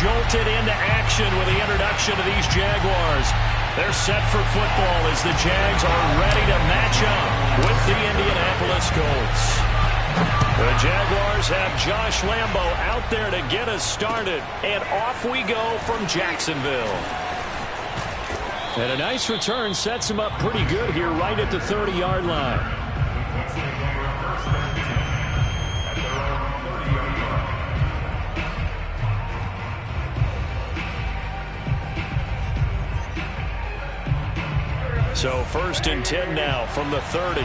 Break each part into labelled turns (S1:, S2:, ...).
S1: jolted into action with the introduction of these Jaguars. They're set for football as the Jags are ready to match up with the Indianapolis Colts. The Jaguars have Josh Lambo out there to get us started, and off we go from Jacksonville. And a nice return sets him up pretty good here right at the 30-yard line. So 1st and 10 now from the 30.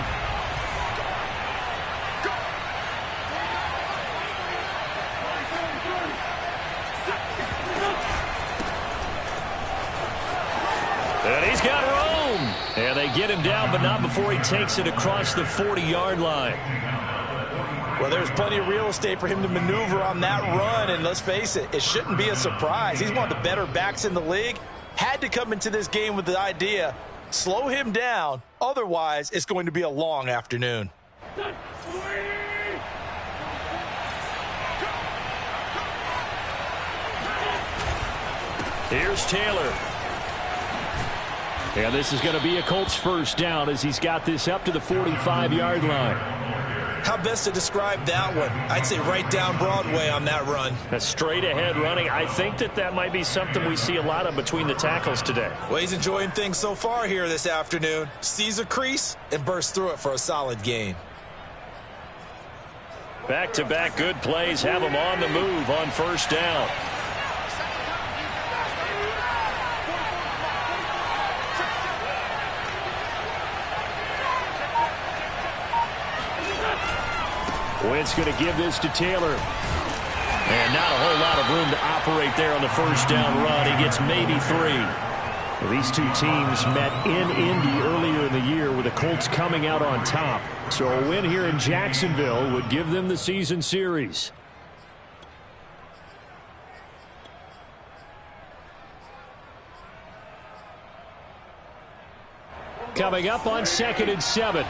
S1: And he's got room. And they get him down, but not before he takes it across the 40-yard line.
S2: Well, there's plenty of real estate for him to maneuver on that run, and let's face it, it shouldn't be a surprise. He's one of the better backs in the league. Had to come into this game with the idea, slow him down, otherwise it's going to be a long afternoon.
S1: Here's Taylor. And this is going to be a Colts first down as he's got this up to the 45-yard line.
S2: How best to describe that one? I'd say right down Broadway on that run.
S1: A straight-ahead running. I think that might be something we see a lot of between the tackles today.
S2: Well, he's enjoying things so far here this afternoon. Sees a crease and bursts through it for a solid gain.
S1: Back-to-back good plays have him on the move on first down. Wentz going to give this to Taylor. And not a whole lot of room to operate there on the first down run. He gets maybe 3. Well, these two teams met in Indy earlier in the year with the Colts coming out on top. So a win here in Jacksonville would give them the season series. Coming up on 2nd and 7.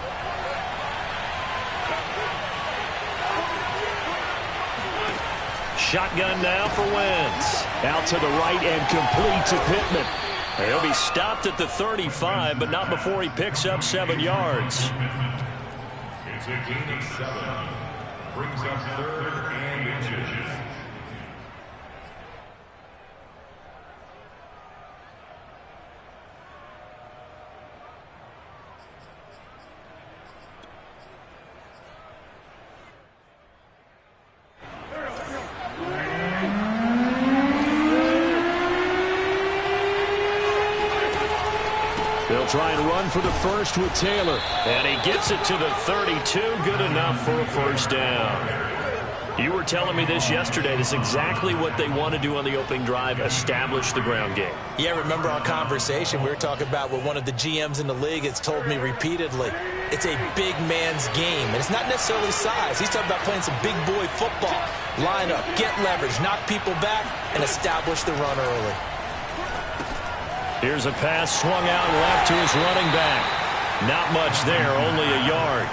S1: Shotgun now for Wentz. Out to the right and complete to Pittman. He'll be stopped at the 35, but not before he picks up 7 yards.
S3: It's a gain of 7. Brings up 3rd and inches.
S1: They'll try and run for the first with Taylor. And he gets it to the 32. Good enough for a first down. You were telling me this yesterday. This is exactly what they want to do on the opening drive, establish the ground game.
S2: Yeah, remember our conversation. We were talking about what one of the GMs in the league has told me repeatedly. It's a big man's game, and it's not necessarily size. He's talking about playing some big boy football. Line up, get leverage, knock people back, and establish the run early.
S1: Here's a pass swung out left to his running back. Not much there, only a yard.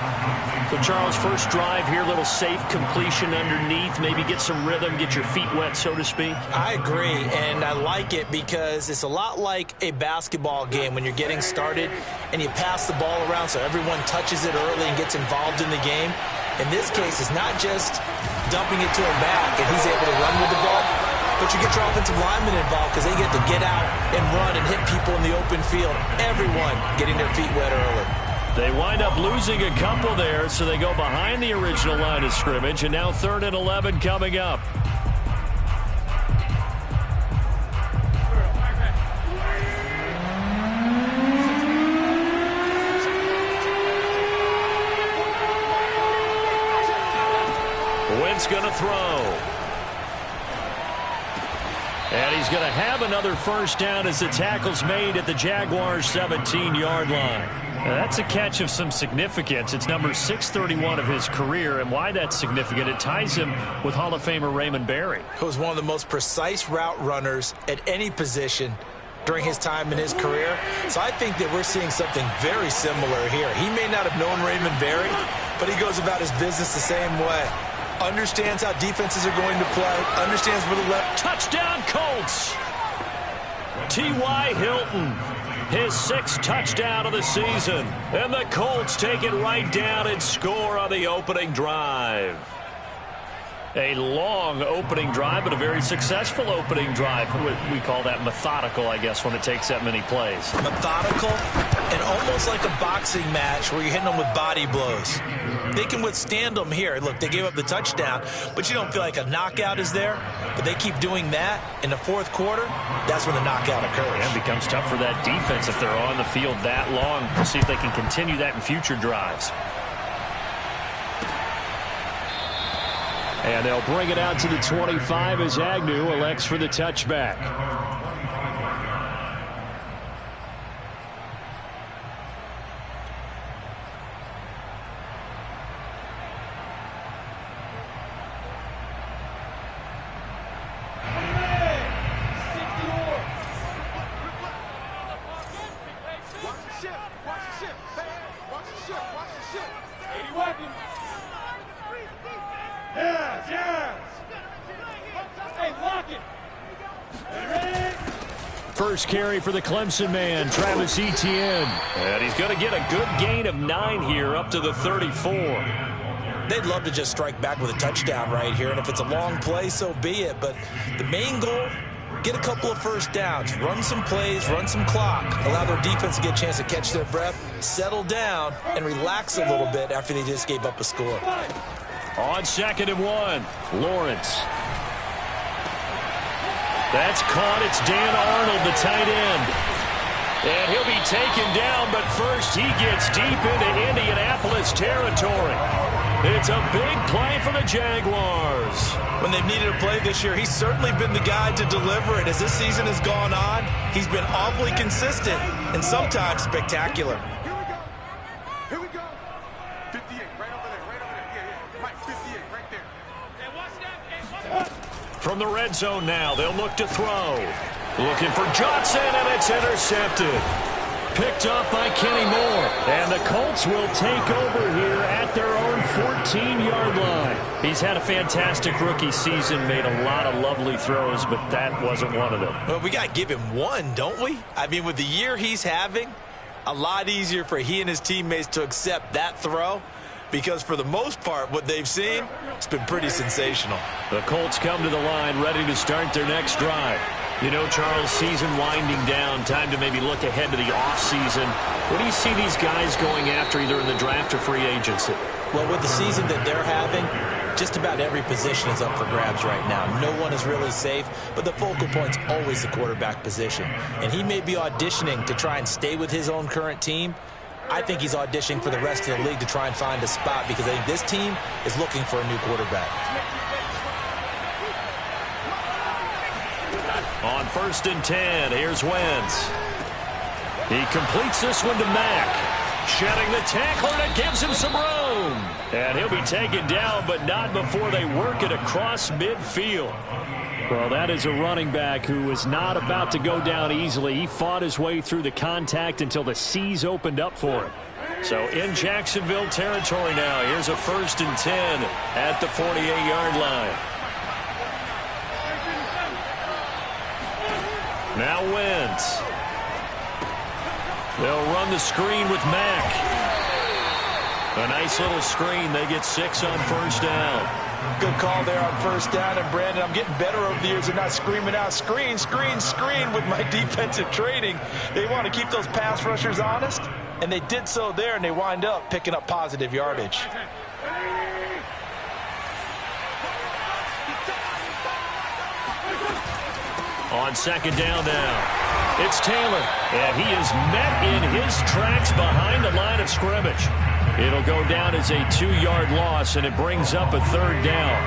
S1: So, Charles, first drive here, little safe completion underneath. Maybe get some rhythm, get your feet wet, so to speak.
S2: I agree, and I like it because it's a lot like a basketball game when you're getting started and you pass the ball around so everyone touches it early and gets involved in the game. In this case, it's not just dumping it to him back and he's able to run with the ball, but you get your offensive linemen involved because they get to get out and run and hit people in the open field. Everyone getting their feet wet early.
S1: They wind up losing a couple there, so they go behind the original line of scrimmage, and now 3rd and 11 coming up. Wentz going to throw. And he's going to have another first down as the tackle's made at the Jaguars' 17-yard line. Now, that's a catch of some significance. It's number 631 of his career, and why that's significant, it ties him with Hall of Famer Raymond Berry.
S2: Who was one of the most precise route runners at any position during his time in his career. So I think that we're seeing something very similar here. He may not have known Raymond Berry, but he goes about his business the same way. understands how defenses are going to play, understands where the left.
S1: Touchdown, Colts! T.Y. Hilton, his 6th touchdown of the season. And the Colts take it right down and score on the opening drive. A long opening drive, but a very successful opening drive. We call that methodical, I guess, when it takes that many plays.
S2: Methodical and almost like a boxing match where you're hitting them with body blows. They can withstand them here. Look, they gave up the touchdown, but you don't feel like a knockout is there. But they keep doing that in the 4th quarter. That's when the knockout occurs.
S1: And it becomes tough for that defense if they're on the field that long. We'll see if they can continue that in future drives. And they'll bring it out to the 25 as Agnew elects for the touchback. First carry for the Clemson man, Travis Etienne. And he's going to get a good gain of 9 here up to the 34.
S2: They'd love to just strike back with a touchdown right here, and if it's a long play, so be it. But the main goal, get a couple of first downs, run some plays, run some clock, allow their defense to get a chance to catch their breath, settle down, and relax a little bit after they just gave up a score.
S1: On 2nd and 1, Lawrence. That's caught. It's Dan Arnold, the tight end. And he'll be taken down, but first he gets deep into Indianapolis territory. It's a big play for the Jaguars.
S2: When they've needed a play this year, he's certainly been the guy to deliver it. As this season has gone on, he's been awfully consistent and sometimes spectacular.
S4: Here we go. 58, right over there, right over there. Yeah. Mike, 58, right there. Hey, watch that. Hey, watch that.
S1: From the red zone now, they'll look to throw. Looking for Johnson, and it's intercepted. Picked up by Kenny Moore. And the Colts will take over here at their own 14-yard line. He's had a fantastic rookie season, made a lot of lovely throws, but that wasn't one of them.
S2: Well, we got to give him one, don't we? I mean, with the year he's having, a lot easier for he and his teammates to accept that throw. Because for the most part, what they've seen, it's been pretty sensational.
S1: The Colts come to the line ready to start their next drive. You know, Charles, season winding down, time to maybe look ahead to the offseason. What do you see these guys going after either in the draft or free agency?
S2: Well, with the season that they're having, just about every position is up for grabs right now. No one is really safe, but the focal point's always the quarterback position. And he may be auditioning to try and stay with his own current team. I think he's auditioning for the rest of the league to try and find a spot because I think this team is looking for a new quarterback.
S1: On 1st and 10, here's Wentz. He completes this one to Mack. Shedding the tackler, and it gives him some room. And he'll be taken down, but not before they work it across midfield. Well, that is a running back who was not about to go down easily. He fought his way through the contact until the seas opened up for him. So in Jacksonville territory now, here's a 1st and 10 at the 48-yard line. Now Wentz. They'll run the screen with Mack. A nice little screen. They get 6 on 1st down.
S2: Good call there on 1st down. And, Brandon, I'm getting better over the years at not screaming out, screen, screen, screen with my defensive training. They want to keep those pass rushers honest, and they did so there, and they wind up picking up positive yardage.
S1: On 2nd down now, it's Taylor, and he is met in his tracks behind the line of scrimmage. It'll go down as a 2-yard loss, and it brings up a 3rd down.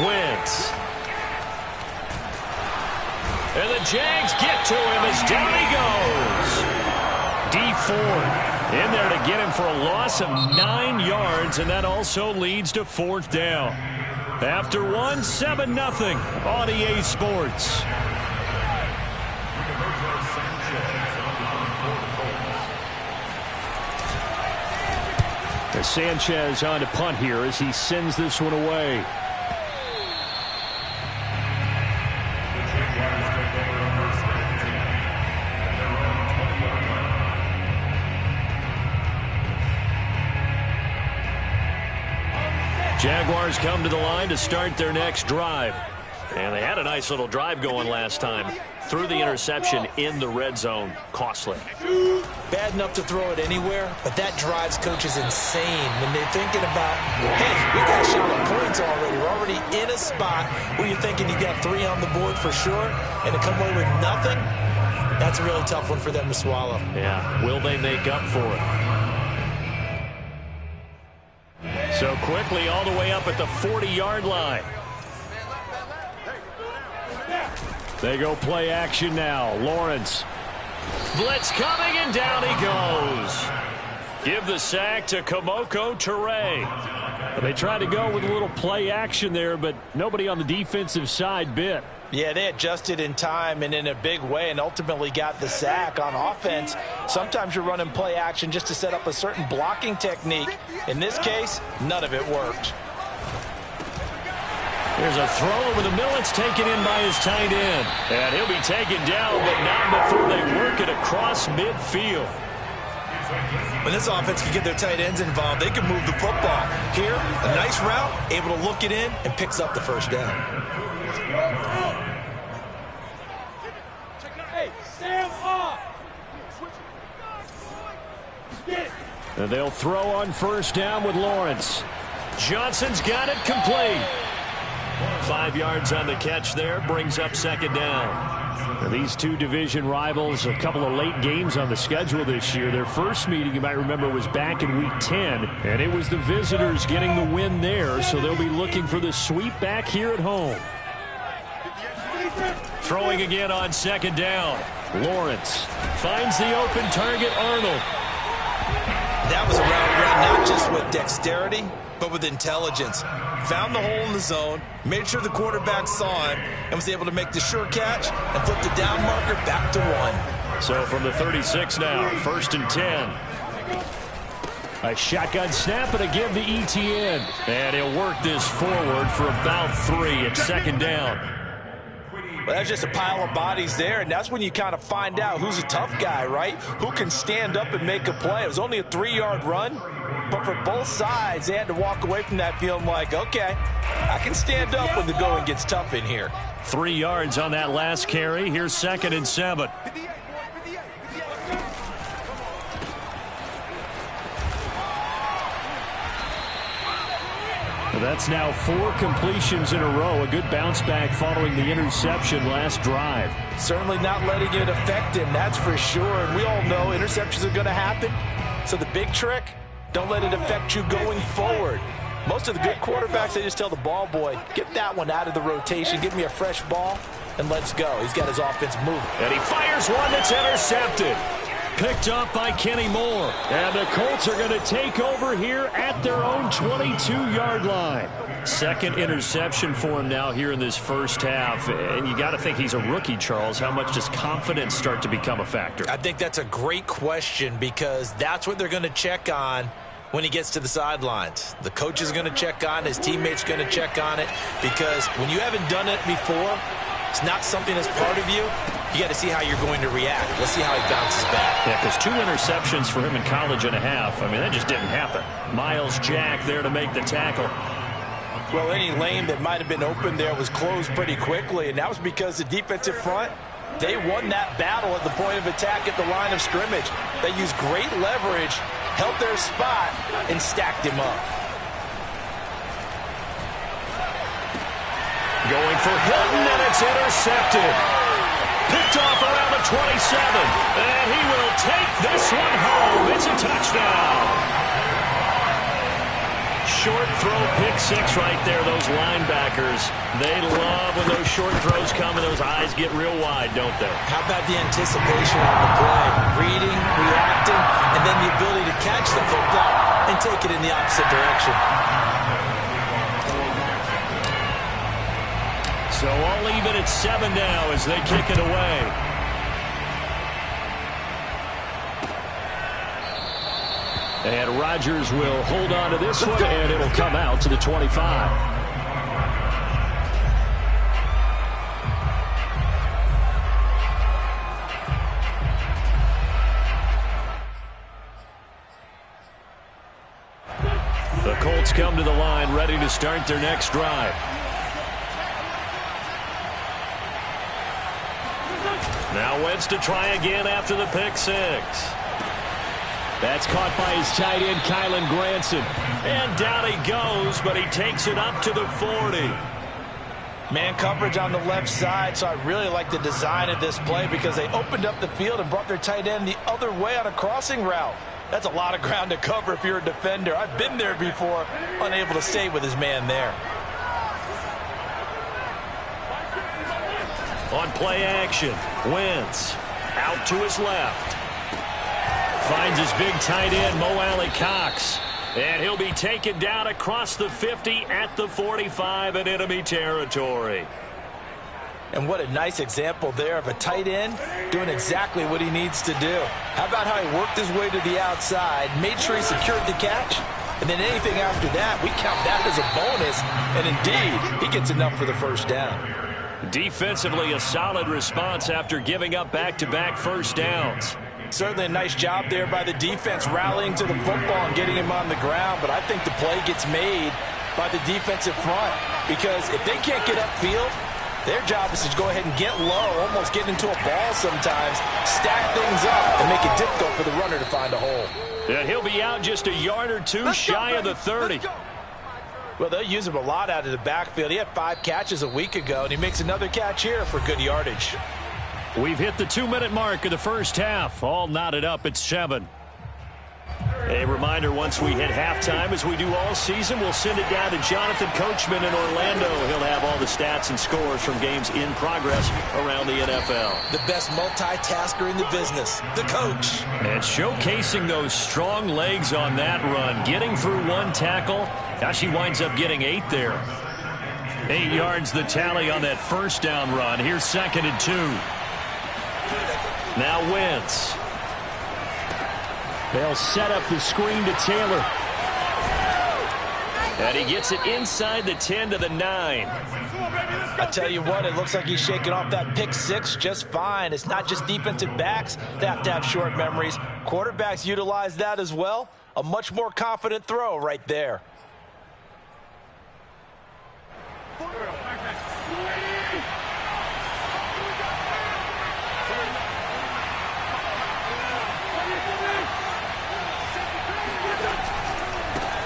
S1: Wentz. And the Jags get to him as down he goes. D Ford in there to get him for a loss of 9 yards, and that also leads to 4th down. After 7-0 on EA Sports. Sanchez on to punt here as he sends this one away. Jaguars come to the line to start their next drive. And they had a nice little drive going last time. Threw the interception in the red zone. Costly.
S2: Bad enough to throw it anywhere, but that drives coaches insane when they're thinking about, hey, we got a shot at points already. We're already in a spot where you're thinking you got 3 on the board for sure, and to come away with nothing, that's a really tough one for them to swallow.
S1: Yeah, will they make up for it? So quickly all the way up at the 40-yard line. They go play action now. Lawrence. Blitz coming, and down he goes. Give the sack to Kamoko Toure. They tried to go with a little play action there, but nobody on the defensive side bit.
S2: Yeah, they adjusted in time and in a big way and ultimately got the sack. On offense, sometimes you're running play action just to set up a certain blocking technique. In this case, none of it worked.
S1: There's a throw over the middle. It's taken in by his tight end. And he'll be taken down, but not before they work it across midfield.
S2: When this offense can get their tight ends involved, they can move the football. Here, a nice route, able to look it in, and picks up the first down.
S4: Hey, Sam off.
S1: And they'll throw on first down with Lawrence. Johnson's got it complete. 5 yards on the catch there, brings up second down. Now these two division rivals, a couple of late games on the schedule this year. Their first meeting, you might remember, was back in week 10, and it was the visitors getting the win there, so they'll be looking for the sweep back here at home. Throwing again on second down. Lawrence finds the open target, Arnold.
S2: That was a route run not just with dexterity, but with intelligence. Found the hole in the zone, made sure the quarterback saw him, and was able to make the sure catch and flip the down marker back to 1.
S1: So from the 36 now, 1st and 10. A shotgun snap and a give to ETN. And he'll work this forward for about 3 at second down.
S2: Well, that's just a pile of bodies there, and that's when you kind of find out who's a tough guy, right? Who can stand up and make a play. It was only a 3-yard run, but for both sides, they had to walk away from that feeling like, okay, I can stand up when the going gets tough in here.
S1: 3 yards on that last carry. Here's 2nd and 7. That's now 4 completions in a row. A good bounce back following the interception last drive.
S2: Certainly not letting it affect him, that's for sure. And we all know interceptions are going to happen. So the big trick, don't let it affect you going forward. Most of the good quarterbacks, they just tell the ball boy, get that one out of the rotation, give me a fresh ball, and let's go. He's got his offense moving.
S1: And he fires one that's intercepted. Picked up by Kenny Moore. And the Colts are going to take over here at their own 22-yard line. 2nd interception for him now here in this first half. And you got to think he's a rookie, Charles. How much does confidence start to become a factor?
S2: I think that's a great question because that's what they're going to check on when he gets to the sidelines. The coach is going to check on it. His teammates going to check on it because when you haven't done it before, it's not something that's part of you. You got to see how you're going to react. Let's see how he bounces back.
S1: Yeah, because 2 interceptions for him in college and a half. I mean, that just didn't happen. Miles Jack there to make the tackle.
S2: Well, any lane that might have been open there was closed pretty quickly, and that was because the defensive front, they won that battle at the point of attack at the line of scrimmage. They used great leverage, held their spot, and stacked him up.
S1: Going for Hilton, and it's intercepted. Picked off around the 27. And he will take this one home. It's a touchdown. Short throw, pick 6 right there. Those linebackers, they love when those short throws come and those eyes get real wide, don't they?
S2: How about the anticipation on the play? Reading, reacting, and then the ability to catch the football and take it in the opposite direction.
S1: So all even at 7 now as they kick it away. And Rodgers will hold on to this one, and it'll come out to the 25. The Colts come to the line, ready to start their next drive. Now Wentz to try again after the pick six. That's caught by his tight end, Kylen Granson. And down he goes, but he takes it up to the 40.
S2: Man coverage on the left side, so I really like the design of this play because they opened up the field and brought their tight end the other way on a crossing route. That's a lot of ground to cover if you're a defender. I've been there before, unable to stay with his man there.
S1: On play action, Wentz out to his left. Finds his big tight end, Mo Alley-Cox. And he'll be taken down across the 50 at the 45 in enemy territory.
S2: And what a nice example there of a tight end doing exactly what he needs to do. How about how he worked his way to the outside, made sure he secured the catch, and then anything after that, we count that as a bonus. And indeed, he gets enough for the first down.
S1: Defensively, a solid response after giving up back-to-back first downs.
S2: Certainly a nice job there by the defense rallying to the football and getting him on the ground, but I think the play gets made by the defensive front because if they can't get upfield, their job is to go ahead and get low, almost get into a ball sometimes, stack things up, and make it difficult for the runner to find a hole.
S1: And he'll be out just a yard or two shy of the 30.
S2: Well, they'll use him a lot out of the backfield. He had 5 catches a week ago, and he makes another catch here for good yardage.
S1: We've hit the 2-minute mark of the first half. All knotted up at 7. A reminder, once we hit halftime, as we do all season, we'll send it down to Jonathan Coachman in Orlando. He'll have all the stats and scores from games in progress around the NFL.
S2: The best multitasker in the business, the coach.
S1: And showcasing those strong legs on that run, getting through 1 tackle. Now she winds up getting 8 there. 8 yards the tally on that first down run. Here's 2nd and 2. Now Wentz. They'll set up the screen to Taylor. And he gets it inside the 10 to the 9.
S2: I tell you what, it looks like he's shaking off that pick 6 just fine. It's not just defensive backs that have to have short memories. Quarterbacks utilize that as well. A much more confident throw right there.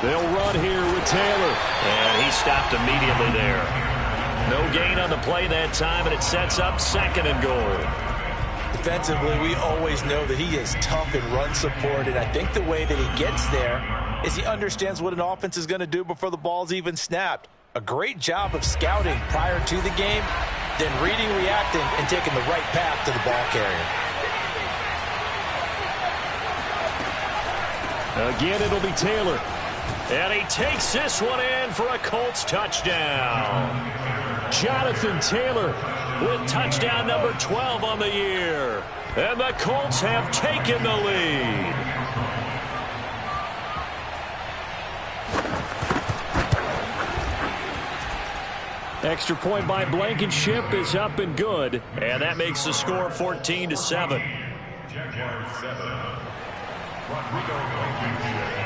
S1: They'll run here with Taylor. And he stopped immediately there. No gain on the play that time, and it sets up 2nd and goal.
S2: Defensively, we always know that he is tough in run support, and I think the way that he gets there is he understands what an offense is going to do before the ball's even snapped. A great job of scouting prior to the game, then reading, reacting, and taking the right path to the ball carrier.
S1: Again, it'll be Taylor. And he takes this one in for a Colts touchdown. Jonathan Taylor with touchdown number 12 on the year. And the Colts have taken the lead. Extra point by Blankenship is up and good. And that makes the score 14-7.
S3: Jaguars 7. Rodrigo Blankenship.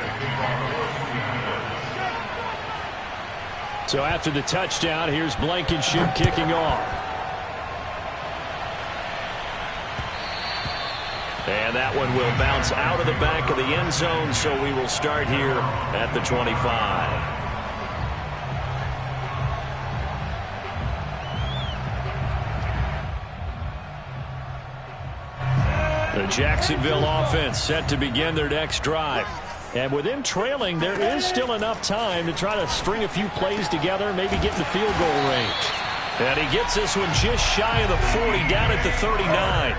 S1: So after the touchdown, here's Blankenship kicking off. And that one will bounce out of the back of the end zone, so we will start here at the 25. The Jacksonville offense set to begin their next drive. And with them trailing, there is still enough time to try to string a few plays together, maybe get in the field goal range. And he gets this one just shy of the 40, down at the 39.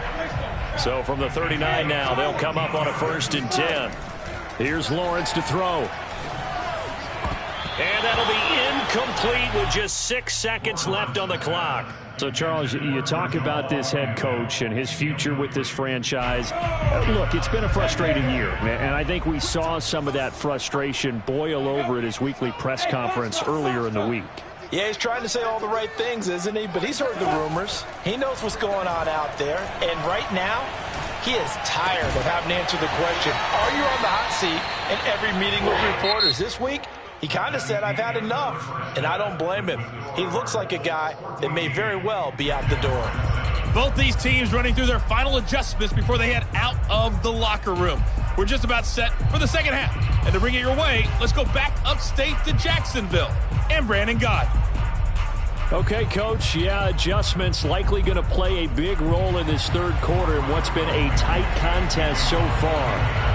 S1: So from the 39 now, they'll come up on a 1st and 10. Here's Lawrence to throw. And that'll be incomplete with just 6 seconds left on the clock. So, Charles, you talk about this head coach and his future with this franchise. Look, it's been a frustrating year, and I think we saw some of that frustration boil over at his weekly press conference earlier in the week.
S2: Yeah, he's trying to say all the right things, isn't he? But he's heard the rumors. He knows what's going on out there. And right now, he is tired of having to answer the question, are you on the hot seat in every meeting with reporters? This week, he kind of said, I've had enough, and I don't blame him. He looks like a guy that may very well be out the door.
S5: Both these teams running through their final adjustments before they head out of the locker room. We're just about set for the second half. And to bring it your way, let's go back upstate to Jacksonville and Brandon Gott.
S1: Okay, Coach, yeah, adjustments likely going to play a big role in this third quarter in what's been a tight contest so far.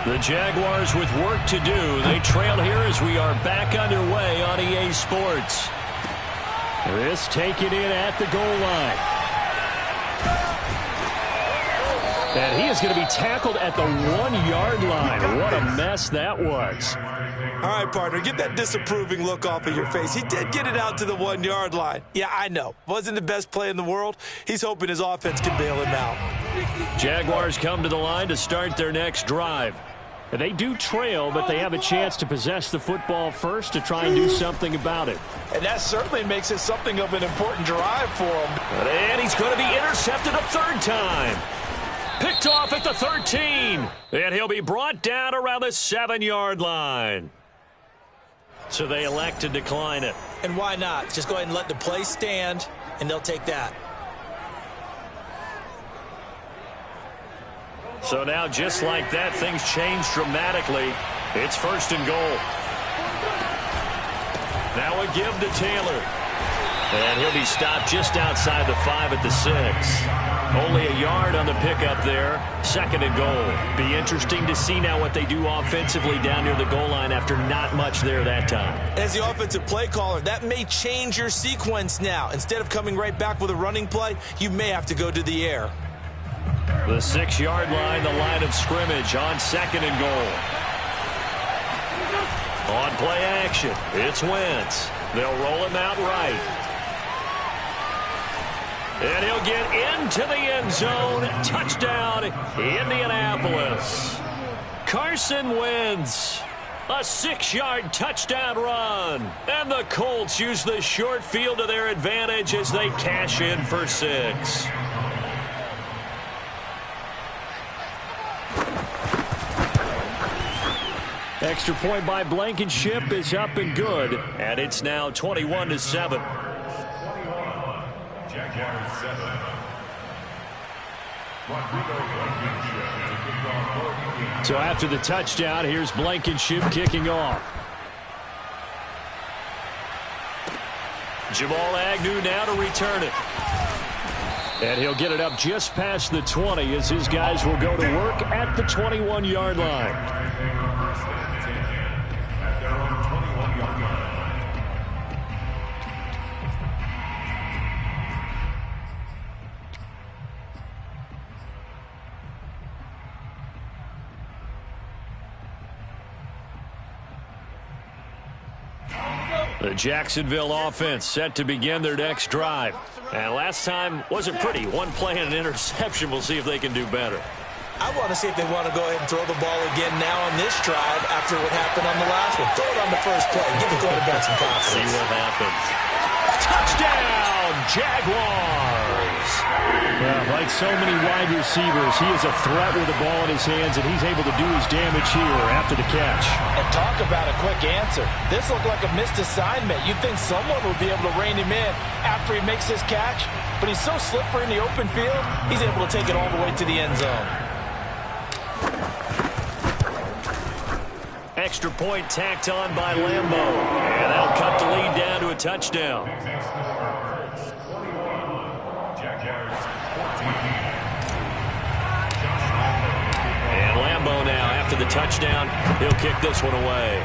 S1: The Jaguars with work to do. They trail here as we are back underway on EA Sports. This taken in at the goal line. And he is going to be tackled at the 1-yard line. What a mess that was.
S2: All right, partner, get that disapproving look off of your face. He did get it out to the 1-yard line. Yeah, I know. Wasn't the best play in the world. He's hoping his offense can bail him out.
S1: Jaguars come to the line to start their next drive. They do trail, but they have a chance to possess the football first to try and do something about it.
S2: And that certainly makes it something of an important drive for him.
S1: And he's going to be intercepted a third time. Picked off at the 13. And he'll be brought down around the 7-yard line. So they elect to decline it.
S2: And why not? Just go ahead and let the play stand, and they'll take that.
S1: So now, just like that, things change dramatically. It's 1st and goal. Now a give to Taylor. And he'll be stopped just outside the 5 at the 6. Only a yard on the pickup there. 2nd and goal. Be interesting to see now what they do offensively down near the goal line after not much there that time.
S2: As the offensive play caller, that may change your sequence now. Instead of coming right back with a running play, you may have to go to the air.
S1: The 6-yard line, the line of scrimmage on 2nd and goal. On play action, it's Wentz. They'll roll him out right. And he'll get into the end zone. Touchdown, Indianapolis. Carson Wentz. A 6-yard touchdown run. And the Colts use the short field to their advantage as they cash in for 6. Extra point by Blankenship is up and good. And it's now 21-7. So after the touchdown, here's Blankenship kicking off. Jamal Agnew now to return it. And he'll get it up just past the 20 as his guys will go to work at the 21-yard line. The Jacksonville offense set to begin their next drive. And last time wasn't pretty. One play and an interception. We'll see if they can do better.
S2: I want to see if they want to go ahead and throw the ball again now on this drive after what happened on the last one. Throw it on the first play. Give the quarterback some confidence.
S1: See what happens. Touchdown, Jaguars! Well, like so many wide receivers, he is a threat with the ball in his hands, and he's able to do his damage here after the catch.
S2: And talk about a quick answer. This looked like a missed assignment. You'd think someone would be able to rein him in after he makes this catch, but he's so slippery in the open field, he's able to take it all the way to the end zone.
S1: Extra point tacked on by Lambeau. And that'll cut the lead down to a touchdown. And Lambeau now, after the touchdown, he'll kick this one away.